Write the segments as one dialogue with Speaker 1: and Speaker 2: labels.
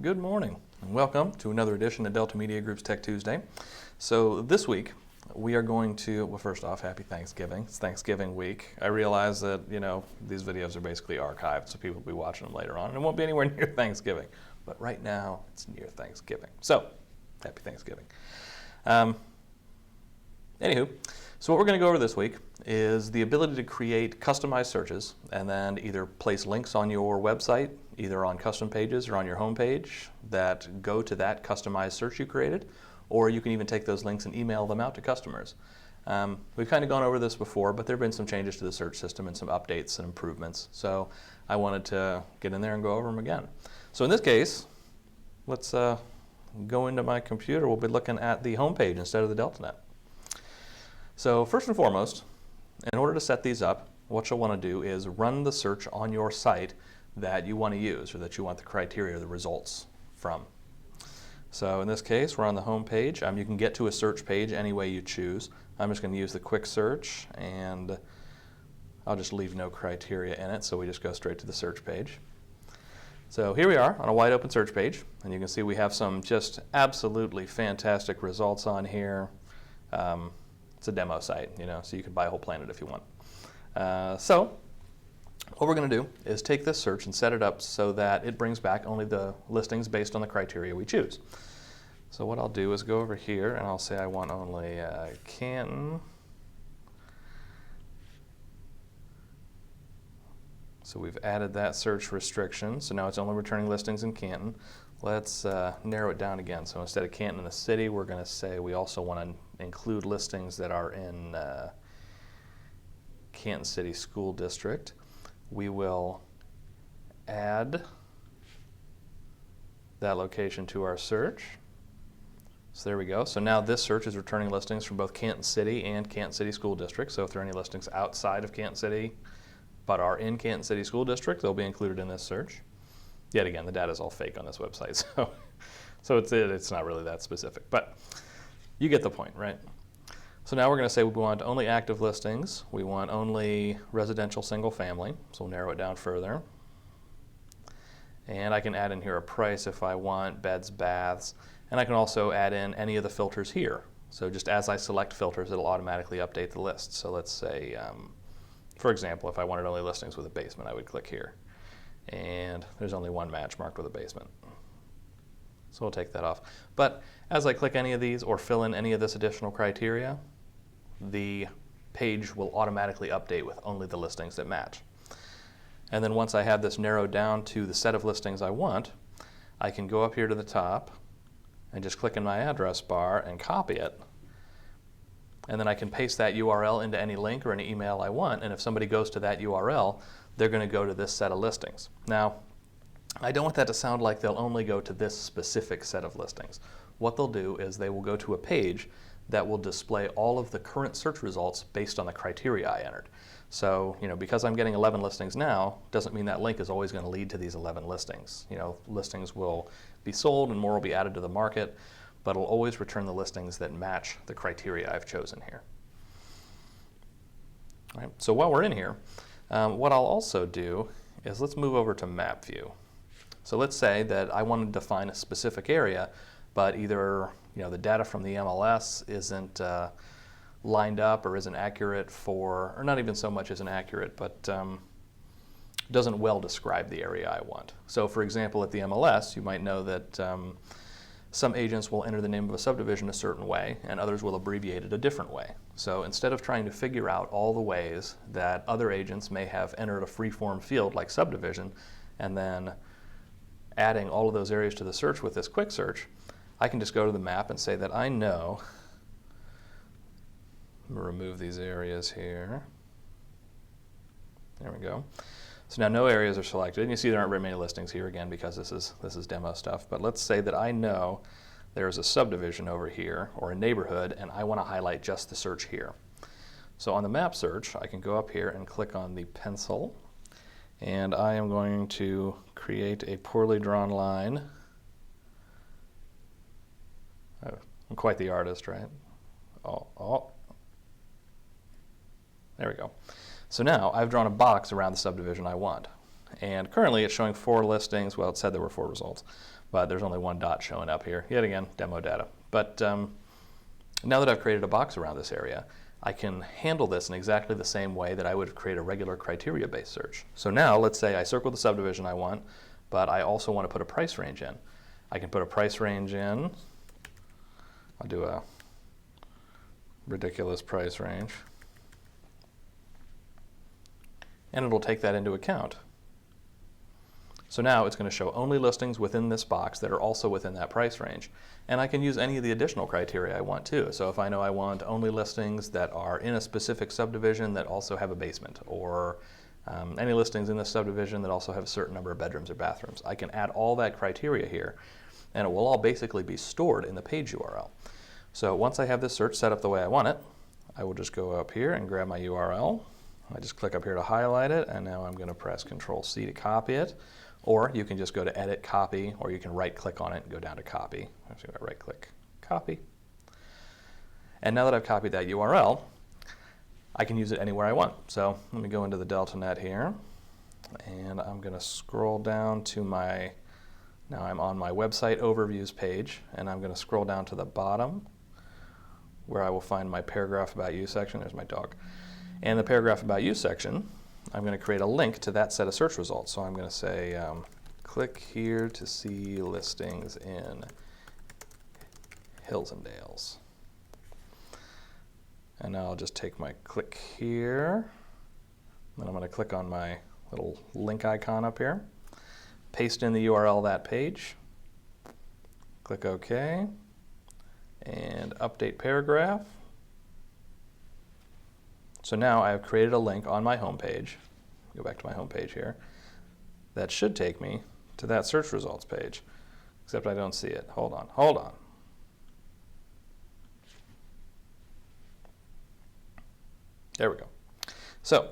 Speaker 1: Good morning and welcome to another edition of Delta Media Group's Tech Tuesday. So this week we are going to, well, first off, happy Thanksgiving. It's Thanksgiving week. I realize that, these videos are basically archived, so people will be watching them later on and it won't be anywhere near Thanksgiving. But right now it's near Thanksgiving. So, happy Thanksgiving. Anywho, so what we're going to go over this week is the ability to create customized searches and then either place links on your website, either on custom pages or on your home page that go to that customized search you created, or you can even take those links and email them out to customers. We've kind of gone over this before, but there have been some changes to the search system and some updates and improvements. So I wanted to get in there and go over them again. So in this case, let's go into my computer. We'll be looking at the home page instead of the DeltaNet. So first and foremost, in order to set these up, what you'll want to do is run the search on your site that you want to use or that you want the criteria or the results from. So in this case, we're on the home page. You can get to a search page any way you choose. I'm just going to use the quick search and I'll just leave no criteria in it, so we just go straight to the search page. So here we are on a wide open search page, and you can see we have some just absolutely fantastic results on here. It's a demo site, so you can buy a whole planet if you want. So what we're going to do is take this search and set it up so that it brings back only the listings based on the criteria we choose. So what I'll do is go over here and I'll say I want only Canton. So we've added that search restriction, so now it's only returning listings in Canton. Let's narrow it down again. So instead of Canton in the city, we're going to say we also want to include listings that are in Canton City School District. We will add that location to our search. So there we go. So now this search is returning listings from both Canton City and Canton City School District. So if there are any listings outside of Canton City but are in Canton City School District, they'll be included in this search. Yet again, the data is all fake on this website, so it's not really that specific. But you get the point, right? So now we're going to say we want only active listings. We want only residential single family, so we'll narrow it down further. And I can add in here a price if I want, beds, baths, and I can also add in any of the filters here. So just as I select filters, it'll automatically update the list. So let's say, for example, if I wanted only listings with a basement, I would click here. And there's only one match marked with a basement. So we'll take that off. But as I click any of these or fill in any of this additional criteria, the page will automatically update with only the listings that match. And then once I have this narrowed down to the set of listings I want, I can go up here to the top and just click in my address bar and copy it. And then I can paste that URL into any link or any email I want, and if somebody goes to that URL, they're going to go to this set of listings. Now, I don't want that to sound like they'll only go to this specific set of listings. What they'll do is they will go to a page that will display all of the current search results based on the criteria I entered. So, because I'm getting 11 listings now, doesn't mean that link is always going to lead to these 11 listings. Listings will be sold and more will be added to the market, but it'll always return the listings that match the criteria I've chosen here. All right, so while we're in here, what I'll also do is let's move over to map view. So let's say that I want to define a specific area, but either the data from the MLS isn't lined up or isn't accurate or not even so much isn't accurate, but doesn't well describe the area I want. So for example, at the MLS, you might know that some agents will enter the name of a subdivision a certain way, and others will abbreviate it a different way. So instead of trying to figure out all the ways that other agents may have entered a free-form field like subdivision, and then adding all of those areas to the search with this quick search, I can just go to the map and say that I know, remove these areas here. There we go. So now no areas are selected, and you see there aren't very many listings here again because this is demo stuff, but let's say that I know there's a subdivision over here or a neighborhood and I want to highlight just the search here. So on the map search, I can go up here and click on the pencil, and I am going to create a poorly drawn line. I'm quite the artist, right? Oh. There we go. So now I've drawn a box around the subdivision I want. and currently it's showing 4 listings. Well, it said there were 4 results, but there's only 1 dot showing up here. Yet again, demo data. But now that I've created a box around this area, I can handle this in exactly the same way that I would create a regular criteria-based search. So now, let's say I circle the subdivision I want, but I also want to put a price range in. I can put a price range in. I'll do a ridiculous price range. And it'll take that into account. So now it's going to show only listings within this box that are also within that price range. And I can use any of the additional criteria I want too. So if I know I want only listings that are in a specific subdivision that also have a basement, or any listings in this subdivision that also have a certain number of bedrooms or bathrooms, I can add all that criteria here, and it will all basically be stored in the page URL. So once I have this search set up the way I want it, I will just go up here and grab my URL. I just click up here to highlight it, and now I'm going to press Control-C to copy it. Or you can just go to Edit, Copy, or you can right-click on it and go down to Copy. I'm just going to right-click, Copy. And now that I've copied that URL, I can use it anywhere I want. So let me go into the DeltaNet here, and I'm going to scroll down to my, now I'm on my website overviews page, and I'm going to scroll down to the bottom where I will find my paragraph about you section. There's my dog. And the paragraph about you section, I'm going to create a link to that set of search results. So I'm going to say, click here to see listings in Hills and Dales. And now I'll just take my click here, then I'm going to click on my little link icon up here, paste in the URL of that page, click OK, and update paragraph. So now I have created a link on my home page, go back to my home page here, that should take me to that search results page, except I don't see it. Hold on. There we go. So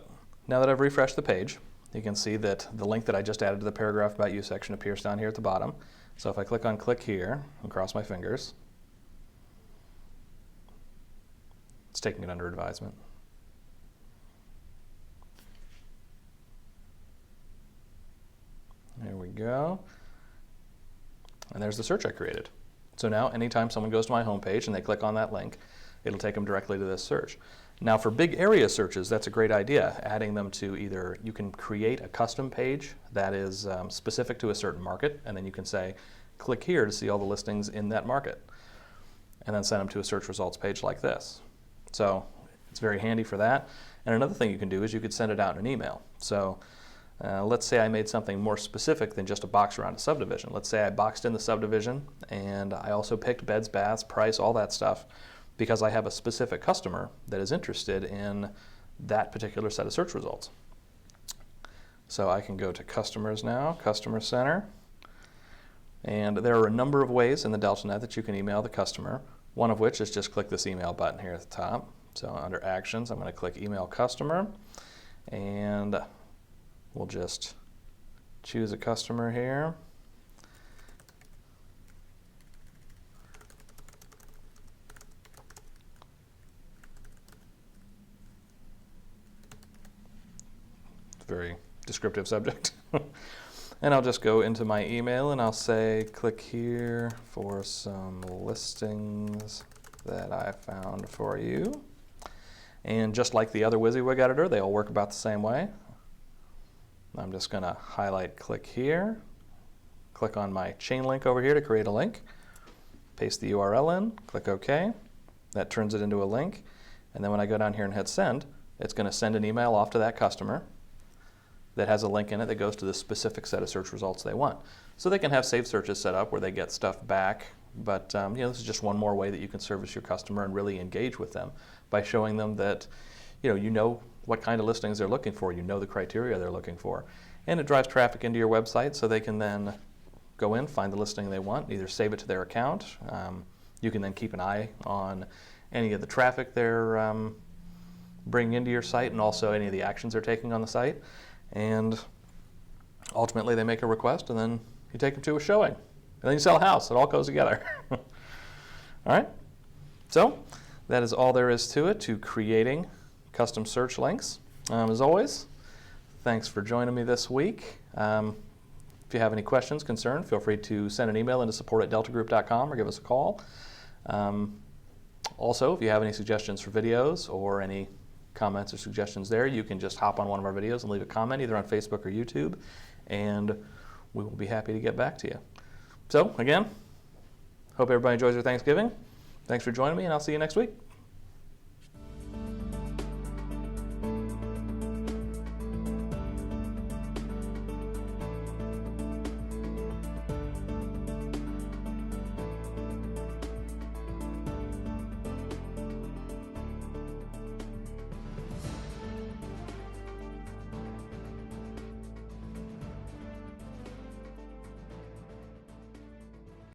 Speaker 1: now that I've refreshed the page, you can see that the link that I just added to the paragraph about you section appears down here at the bottom. So if I click on click here and cross my fingers, it's taking it under advisement. There we go. And there's the search I created. So now anytime someone goes to my home page and they click on that link, it'll take them directly to this search. Now for big area searches, that's a great idea, adding them to either, you can create a custom page that is specific to a certain market, and then you can say, click here to see all the listings in that market, and then send them to a search results page like this. So it's very handy for that. And another thing you can do is you could send it out in an email. So let's say I made something more specific than just a box around a subdivision. Let's say I boxed in the subdivision and I also picked beds, baths, price, all that stuff, because I have a specific customer that is interested in that particular set of search results. So I can go to Customers now, Customer Center, and there are a number of ways in the DeltaNet that you can email the customer, one of which is just click this email button here at the top. So under Actions, I'm going to click Email Customer, and we'll just choose a customer here. Very descriptive subject. And I'll just go into my email and I'll say, click here for some listings that I found for you. And just like the other WYSIWYG editor, they all work about the same way. I'm just going to highlight click here, click on my chain link over here to create a link, paste the URL in, click OK. That turns it into a link. And then when I go down here and hit send, it's going to send an email off to that customer that has a link in it that goes to the specific set of search results they want. So they can have saved searches set up where they get stuff back, but this is just one more way that you can service your customer and really engage with them by showing them that you know what kind of listings they're looking for, you know the criteria they're looking for, and it drives traffic into your website so they can then go in, find the listing they want, either save it to their account. You can then keep an eye on any of the traffic they're bringing into your site and also any of the actions they're taking on the site. And ultimately they make a request and then you take them to a showing. And then you sell a house. It all goes together. All right? So that is all there is to it, to creating custom search links. As always, Thanks for joining me this week. If you have any questions, concerns, feel free to send an email into support@deltagroup.com or give us a call. Also, if you have any suggestions for videos or any comments or suggestions there, you can just hop on one of our videos and leave a comment either on Facebook or YouTube, and we will be happy to get back to you. So, again, hope everybody enjoys their Thanksgiving. Thanks for joining me, and I'll see you next week.